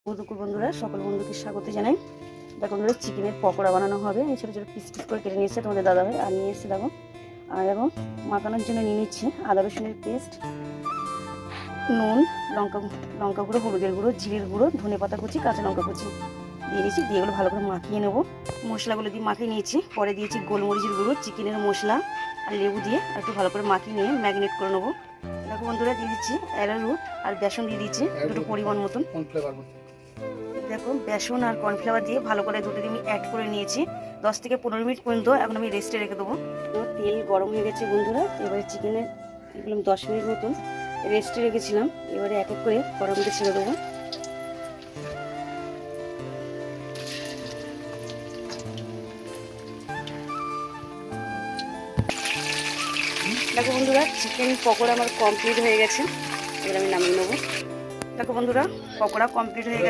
দুপুর বন্ধুরা, সকল বন্ধুকে স্বাগত জানাই। দেখো বন্ধুরা, চিকেনের পকোড়া বানানো হবে। আমি ছোটো ছোটো পিস পিস করে কেটে নিয়েছি তোমাদের দাদাভাই, আর নিয়ে এসেছি দেখো। আর দেখো মাখানোর জন্য নিয়ে নিচ্ছি আদা রসুনের পেস্ট, নুন, লঙ্কা গুঁড়ো, হলুদের গুঁড়ো, জিরের গুঁড়ো, ধনে পাতা কুচি, কাঁচা লঙ্কা কুচি দিয়ে দিয়েছি। দিয়ে এগুলো ভালো করে মাখিয়ে নেবো। মশলাগুলো দিয়ে মাখিয়ে নিয়েছি। পরে দিয়েছি গোলমরিচের গুঁড়ো, চিকেনের মশলা আর লেবু দিয়ে একটু ভালো করে মাখিয়ে নিয়ে ম্যারিনেট করে নেবো। দেখো বন্ধুরা, দিয়ে দিচ্ছি অ্যারারুট আর বেসন দিয়ে দিচ্ছি দুটো পরিমাণ মতন। দেখো বেসন আর কর্নফ্লাওয়ার দিয়ে ভালো করে দুটো আমি অ্যাড করে নিয়েছি। 10 থেকে 15 মিনিট পর্যন্ত এখন আমি রেস্টে রেখে দেবো। তো তেল গরম হয়ে গেছে বন্ধুরা। এবারে চিকেনের এগুলো 10 মিনিট মতন রেস্টে রেখেছিলাম। এবারে এক এক করে গরমটা ছেড়ে দেবো। দেখো বন্ধুরা, চিকেন পকোড়া আমার কমপ্লিট হয়ে গেছে। এবার আমি নামিয়ে নেবো। দেখো বন্ধুরা, পকোড়া কমপ্লিট হয়ে গেছে।